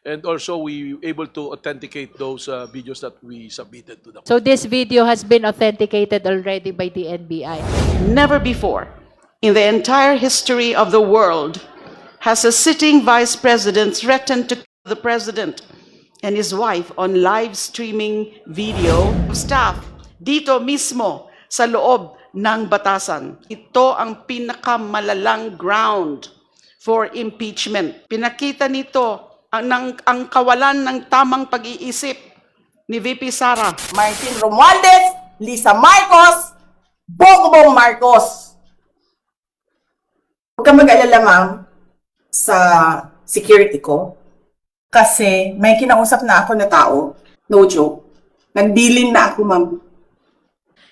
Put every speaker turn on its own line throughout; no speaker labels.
And also, we able to authenticate those videos that we submitted to the
So this video has been authenticated already by the NBI.
Never before in the entire history of the world has a sitting vice president threatened to kill the president and his wife on live streaming video of staff dito mismo sa loob ng batasan. Ito ang pinakamalalang ground for impeachment. Pinakita nito ang kawalan ng tamang pag-iisip ni VP Sara.
Martin Romualdez, Lisa Marcos, Bongbong Marcos. Huwag ka mag-alala, ma'am, sa security ko. Kasi may kinausap na ako na tao. No joke. Nagbilin na ako, ma'am.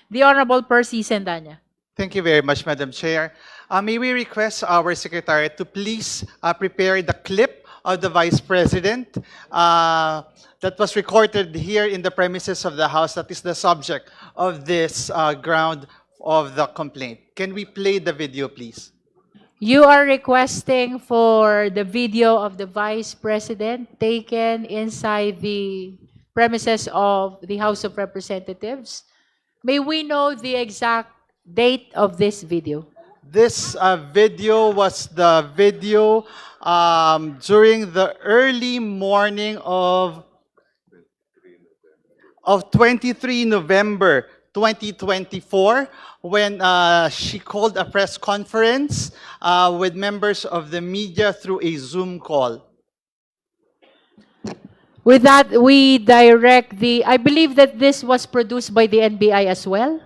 The Honorable Percy Sendanya.
Thank you very much, Madam Chair. May we request our Secretary to please prepare the clip of the Vice President that was recorded here in the premises of the House that is the subject of this ground of the complaint. Can we play the video, please?
You are requesting for the video of the Vice President taken inside the premises of the House of Representatives. May we know the exact date of this video?
This video was the video during the early morning of 23 November 2024 when she called a press conference with members of the media through a Zoom call.
With that, we direct the, I believe that this was produced by the NBI as well.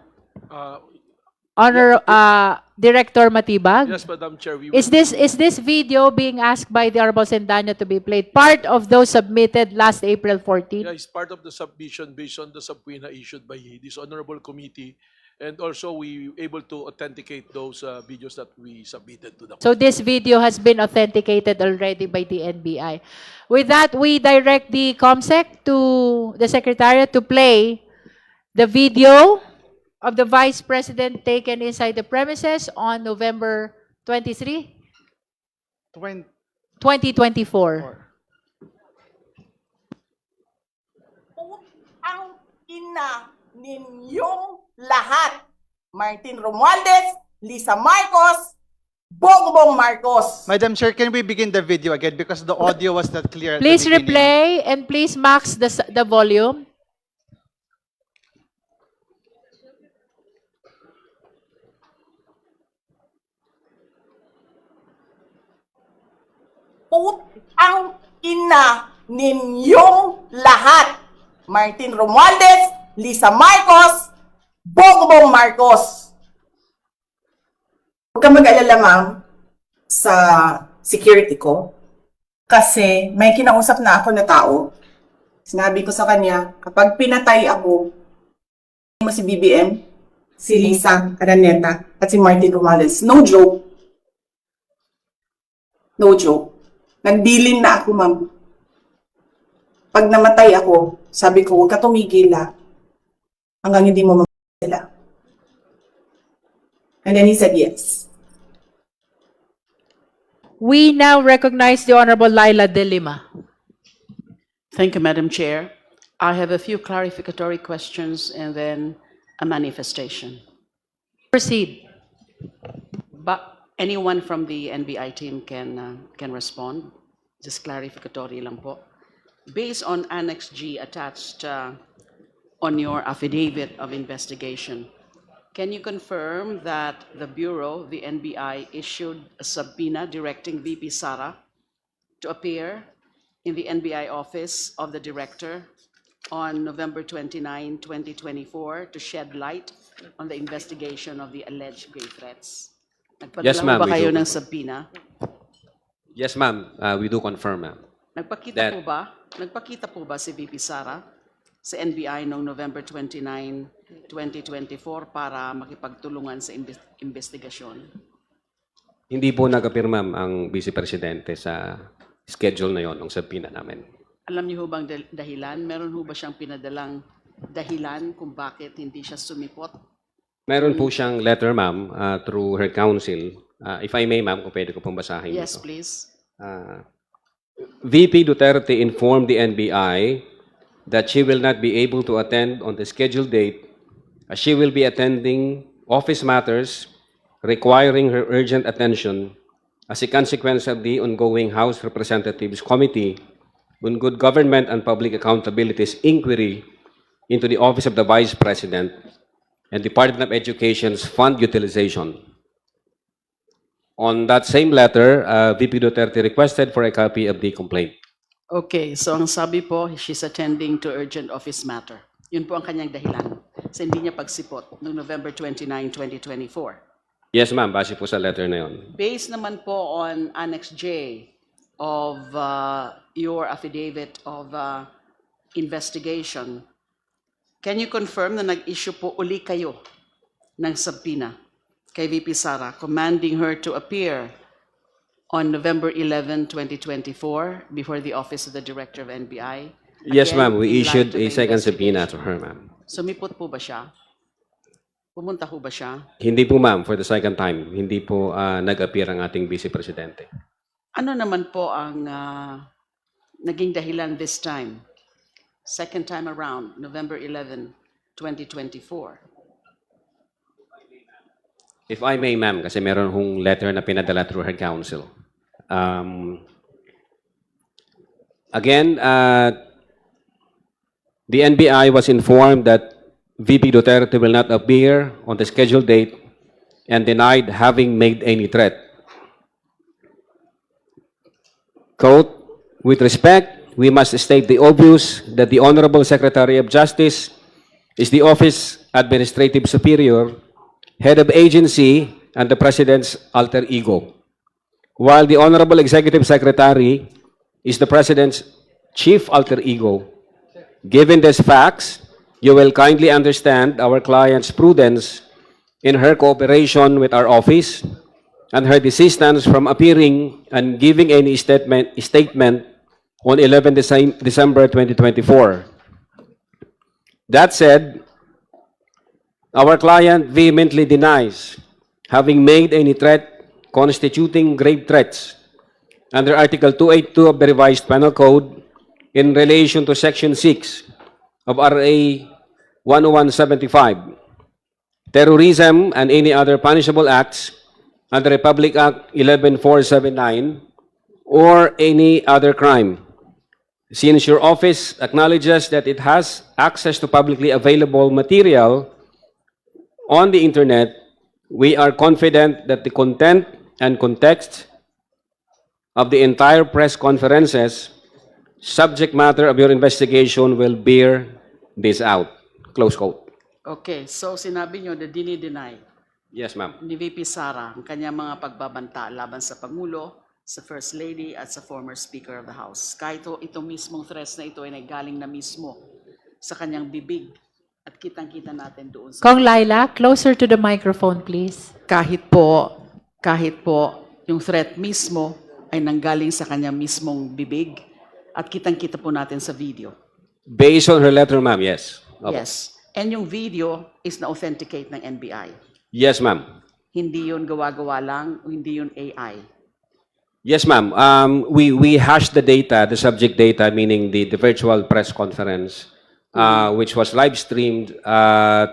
Director Matibag?
Yes, Madam Chair.
Is this video being asked by the Honorable Sendanya to be played part of those submitted last April 14?
Yeah, it's part of the submission based on the subpoena issued by this honorable committee. And also, we able to authenticate those videos that we submitted to the
So this video has been authenticated already by the NBI. With that, we direct the COMSEC to the Secretariat to play the video of the Vice President taken inside the premises on November 23, 2024.
Ang ina ninyong lahat. Martin Romualdez, Lisa Marcos, Bongbong Marcos.
Madam Chair, can we begin the video again because the audio was not clear at
Please
the beginning.
replay and please max the volume.
Ang ina ninyong lahat. Martin Romualdez, Lisa Marcos, Bongbong Marcos. Huwag ka mag-alala, ma'am, sa security ko. Kasi may kinausap na ako na tao. Sinabi ko sa kanya, kapag pinatay ako, mo si BBM, si Lisa Araneta, at si Martin Romualdez. No joke. No joke. Nagbilin na ako, ma'am. Pag namatay ako, sabi ko, huwag ka tumigil, hanggang hindi mo mamatay sila. And then he said yes.
We now recognize the Honorable Laila De Lima.
Thank you, Madam Chair. I have a few clarificatory questions and then a manifestation.
Proceed.
But anyone from the NBI team can respond. Just clarificatory lang po. Based on Annex G attached on your affidavit of investigation, can you confirm that the Bureau, the NBI, issued a subpoena directing VP Sara to appear in the NBI office of the Director on November 29, 2024 to shed light on the investigation of the alleged grave threats?
Yes,
Nagpadala
ma'am,
ba
we
kayo
do.
ng subpoena?
Yes, ma'am. We do confirm, ma'am.
Nagpakita po ba si VP Sara sa NBI noong November 29, 2024 para makipagtulungan sa investigasyon?
Hindi po nag-appear, ma'am, ang Vice Presidente sa schedule na yon ng subpoena namin.
Alam niyo ho bang dahilan? Meron ho ba siyang pinadalang dahilan kung bakit hindi siya sumipot?
Meron po siyang letter, ma'am, through her counsel. If I may, ma'am, kung pwede ko pong basahin
Yes,
ito.
please.
VP Duterte informed the NBI that she will not be able to attend on the scheduled date as she will be attending office matters requiring her urgent attention as a consequence of the ongoing House Representatives Committee on Good Government and Public Accountability's inquiry into the Office of the Vice President and Department of Education's fund utilization. On that same letter, VP Duterte requested for a copy of the complaint.
Okay, so ang sabi po, she's attending to urgent office matter. Yun po ang kanyang dahilan sa hindi niya pagsipot noong November 29, 2024.
Yes, ma'am. Base po sa letter na yun.
Based naman po on Annex J of your affidavit of investigation, can you confirm na nag-issue po uli kayo ng subpoena kay VP Sara commanding her to appear on November 11, 2024 before the Office of the Director of NBI?
Yes,
Again,
ma'am. We
in light
issued
of the
a second subpoena
investigation.
to her, ma'am.
Sumipot po ba siya? Pumunta po ba siya?
Hindi po, ma'am, for the second time. Hindi po nag-appear ang ating Vice Presidente.
Ano naman po ang naging dahilan this time? Second time around, November 11, 2024.
If I may, ma'am, kasi meron hong letter na pinadala through her counsel. Again, the NBI was informed that VP Duterte will not appear on the scheduled date and denied having made any threat. Quote, with respect, we must state the obvious that the Honorable Secretary of Justice is the Office Administrative Superior, Head of Agency, and the President's alter ego, while the Honorable Executive Secretary is the President's chief alter ego. Given these facts, you will kindly understand our client's prudence in her cooperation with our office and her desistance from appearing and giving any statement on 11 December 2024. That said, our client vehemently denies having made any threat constituting grave threats under Article 282 of the Revised Penal Code in relation to Section 6 of RA 10175, terrorism and any other punishable acts under Republic Act 11479, or any other crime. Since your office acknowledges that it has access to publicly available material on the internet, we are confident that the content and context of the entire press conferences, subject matter of your investigation will bear this out. Close quote.
Okay, so sinabi nyo na dinideny
Yes, ma'am.
ni VP Sara ang kanyang mga pagbabanta laban sa Pangulo, sa First Lady at sa former Speaker of the House. Kahit itong mismong threats na ito ay nagaling na mismo sa kanyang bibig at kitang-kita natin doon sa
Kong Laila, closer to the microphone, please.
kahit po yung threat mismo ay nanggaling sa kanyang mismong bibig at kitang-kita po natin sa video.
Based on her letter, ma'am, yes. Opo.
Yes. And yung video is na-authenticate ng NBI.
Yes, ma'am.
Hindi yun gawa-gawa lang, hindi yun AI.
Yes, ma'am. We hashed the data, the subject data, meaning the virtual press conference, which was live streamed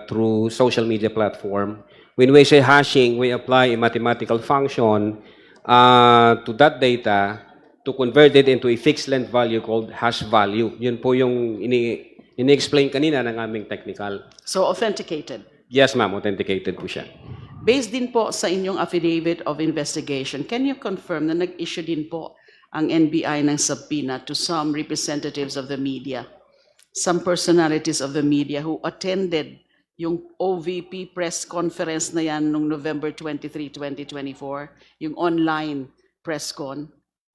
through social media platform. When we say hashing, we apply a mathematical function to that data to convert it into a fixed length value called hash value. Yun po yung ini-explain kanina ng aming technical.
So authenticated.
Yes, ma'am. Authenticated po siya.
Based din po sa inyong affidavit of investigation, can you confirm na nag-issue din po ang NBI ng subpoena to some representatives of the media, some personalities of the media who attended yung OVP press conference na yan noong November 23, 2024, yung online press con?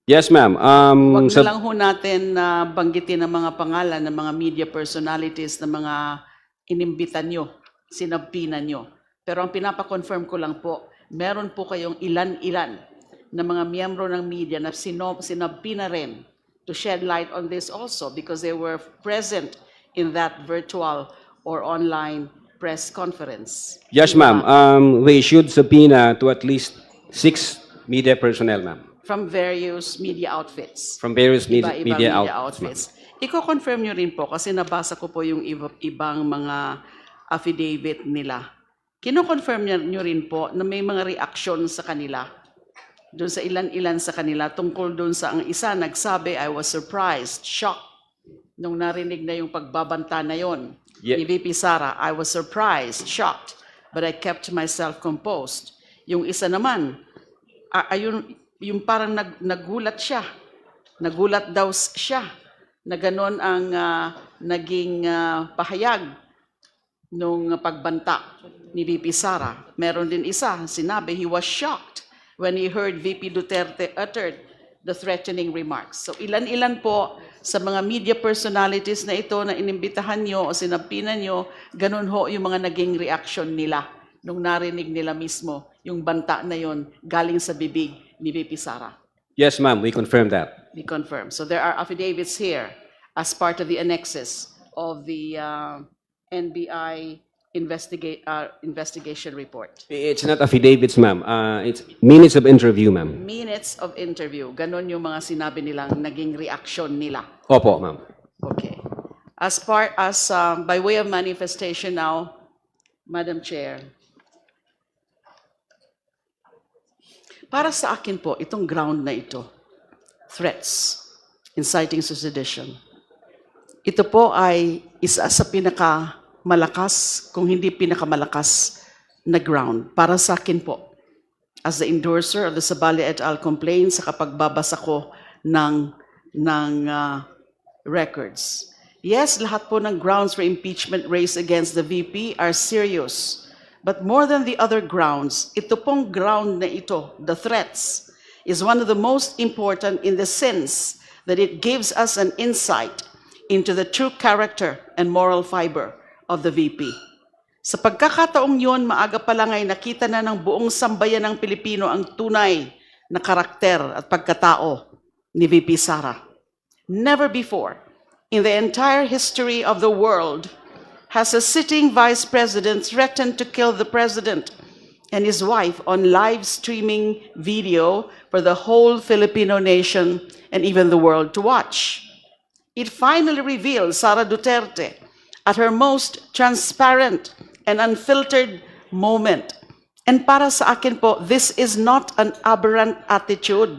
Yes, ma'am.
Huwag
sa-
na lang ho natin banggitin ang mga pangalan ng mga media personalities na mga inimbitan nyo, sinabpina nyo. Pero ang pinapa-confirm ko lang po, meron po kayong ilan-ilan na mga miyembro ng media na sinabpina rin to shed light on this also because they were present in that virtual or online press conference.
Yes, ma'am. We issued subpoena to at least 6 media personnel, ma'am.
from various media outfits.
from various
Iba-ibang
media
media
outlets.
outfits. Iko-confirm nyo rin po kasi nabasa ko po yung ibang mga affidavit nila. Kino-confirm nyo rin po na may mga reaksyon sa kanila. Doon sa ilan-ilan sa kanila tungkol doon sa ang isa nagsabi, I was surprised, shocked nung narinig na yung pagbabanta na yon
Yeah.
ni VP Sara. I was surprised, shocked, but I kept myself composed. Yung isa naman, ayun, yung parang nagulat siya. Nagulat daw siya na ganon ang naging pahayag nung pagbanta ni VP Sara. Meron din isa, sinabi, he was shocked when he heard VP Duterte uttered the threatening remarks. So ilan-ilan po sa mga media personalities na ito na inimbitahan nyo o sinapinan nyo, ganun ho yung mga naging reaction nila nung narinig nila mismo yung banta na yon galing sa bibig ni VP Sara.
Yes, ma'am, we confirm that.
We confirm. So there are affidavits here as part of the annexes of the NBI investigation report.
It's not affidavits, ma'am. It's minutes of interview, ma'am.
Minutes of interview. Ganon yung mga sinabi nilang naging reaction nila.
Opo, ma'am.
Okay. By way of manifestation now, Madam Chair, para sa akin po, itong ground na ito, threats, inciting to sedition, ito po ay isa sa pinakamalakas, kung hindi pinakamalakas na ground. Para sa akin po, as the endorser of the Sabali et al. Complaint sa kapagbabasa ko ng records. Yes, lahat po ng grounds for impeachment raised against the VP are serious. But more than the other grounds, ito pong ground na ito, the threats, is one of the most important in the sense that it gives us an insight into the true character and moral fiber of the VP. Sa pagkakataong yun, maaga pa lang ay nakita na ng buong sambayan ng Pilipino ang tunay na karakter at pagkatao ni VP Sara. Never before, in the entire history of the world, has a sitting vice president threatened to kill the president and his wife on live streaming video for the whole Filipino nation and even the world to watch. It finally revealed Sara Duterte at her most transparent and unfiltered moment. And para sa akin po, this is not an aberrant attitude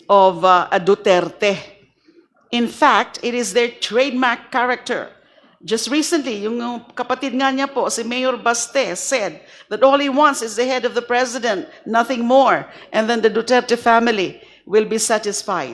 of a Duterte. In fact, it is their trademark character. Just recently, yung kapatid nga niya po, si Mayor Baste, said that all he wants is the head of the president, nothing more, and then the Duterte family will be satisfied.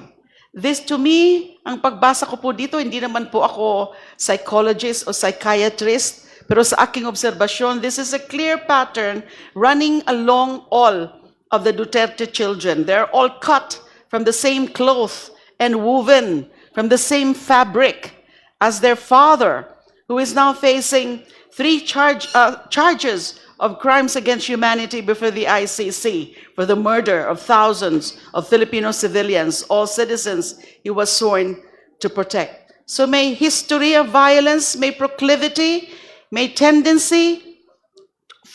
This, to me, ang pagbasa ko po dito, hindi naman po ako psychologist o psychiatrist, pero sa aking obserbasyon, this is a clear pattern running along all of the Duterte children. They're all cut from the same cloth and woven from the same fabric as their father, who is now facing 3 charges of crimes against humanity before the ICC for the murder of thousands of Filipino civilians, all citizens he was sworn to protect. So may history of violence, may proclivity, may tendency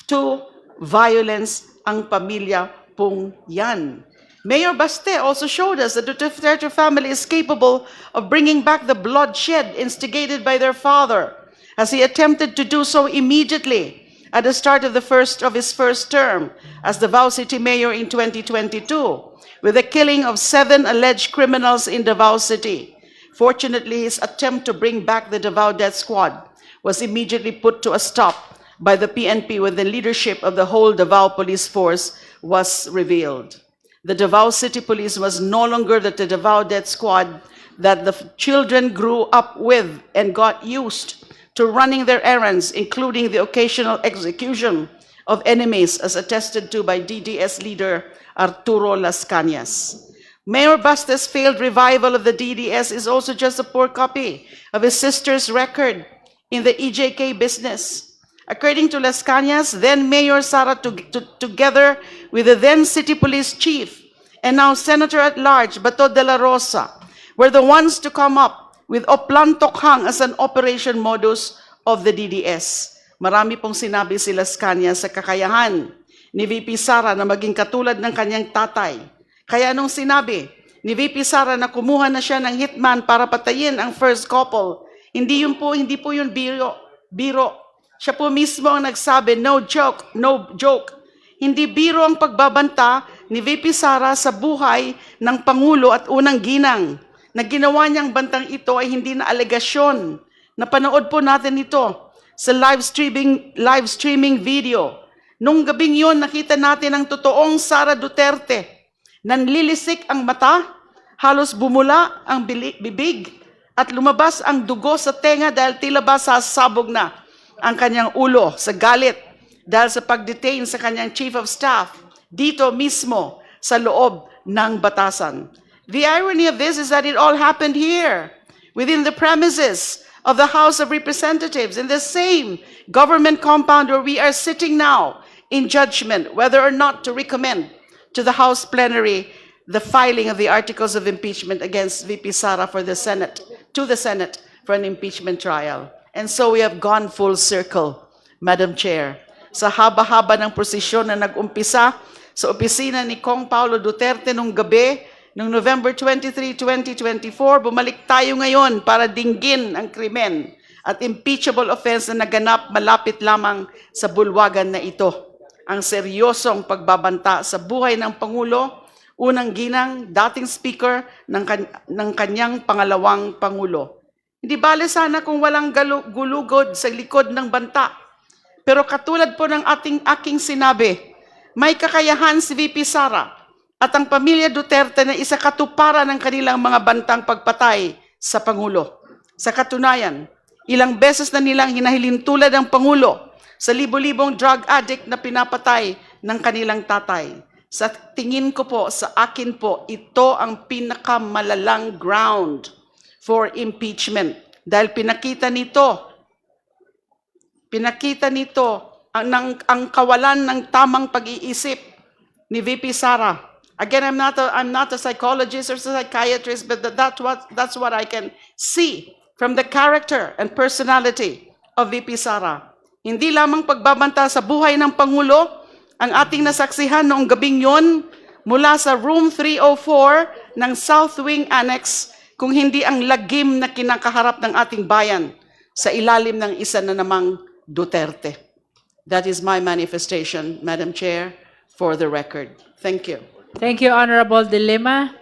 to violence ang pamilya pong yan. Mayor Baste also showed us that the Duterte family is capable of bringing back the bloodshed instigated by their father, as he attempted to do so immediately at the start of his first term as Davao City Mayor in 2022, with the killing of 7 alleged criminals in Davao City. Fortunately, his attempt to bring back the Davao Death Squad was immediately put to a stop by the PNP when the leadership of the whole Davao Police Force was revealed. The Davao City Police was no longer the Davao Death Squad that the children grew up with and got used to running their errands, including the occasional execution of enemies, as attested to by DDS leader Arturo Las Cañas. Mayor Baste's failed revival of the DDS is also just a poor copy of his sister's record in the EJK business. According to Las Cañas, then Mayor Sara, together with the then City Police Chief and now Senator-at-Large Bato de la Rosa, were the ones to come up with Oplan Tokhang as an operation modus of the DDS. Marami pong sinabi si Las Cañas sa kakayahan ni VP Sara na maging katulad ng kanyang tatay, Kaya nung sinabi ni VP Sara na kumuha na siya ng hitman para patayin ang first couple, hindi po yun biro. Siya po mismo ang nagsabi, no joke, no joke. Hindi biro ang pagbabanta ni VP Sara sa buhay ng Pangulo at unang ginang. Na ginawa niyang bantang ito ay hindi na alegasyon. Napanood po natin ito sa live streaming video. Nung gabing yun, nakita natin ang totoong Sara Duterte. Nanlilisik ang mata, halos bumula ang bibig, at lumabas ang dugo sa tenga dahil tila ba sasabog na ang kanyang ulo sa galit dahil sa pag-detain sa kanyang chief of staff dito mismo sa loob ng batasan. The irony of this is that it all happened here, within the premises of the House of Representatives, in the same government compound where we are sitting now in judgment whether or not to recommend to the House plenary the filing of the articles of impeachment against VP Sara to the Senate for an impeachment trial. And so we have gone full circle, Madam Chair. Sa haba-haba ng prosesyon na nag-umpisa sa opisina ni Kong Paulo Duterte nung gabi, noong November 23, 2024, bumalik tayo ngayon para dinggin ang krimen at impeachable offense na naganap malapit lamang sa bulwagan na ito. Ang seryosong pagbabanta sa buhay ng Pangulo, unang ginang, dating speaker ng kanyang pangalawang Pangulo. Hindi bale sana kung walang gulugod sa likod ng banta. Pero katulad po ng aking sinabi, may kakayahan si VP Sara at ang pamilya Duterte na isa katuparan ng kanilang mga bantang pagpatay sa Pangulo. Sa katunayan, ilang beses na nilang hinahilintulad ang Pangulo sa libo-libong drug addict na pinapatay ng kanilang tatay. Sa tingin ko po, sa akin po, ito ang pinakamalalang ground for impeachment. Dahil pinakita nito ang kawalan ng tamang pag-iisip ni VP Sara. Again, I'm not a psychologist or psychiatrist, but that's what I can see from the character and personality of VP Sara. Hindi lamang pagbabanta sa buhay ng Pangulo ang ating nasaksihan noong gabing yon mula sa room 304 ng South Wing Annex, kung hindi ang lagim na kinakaharap ng ating bayan sa ilalim ng isa na namang Duterte. That is my manifestation, Madam Chair, for the record. Thank you.
Thank you, Honorable De Lima.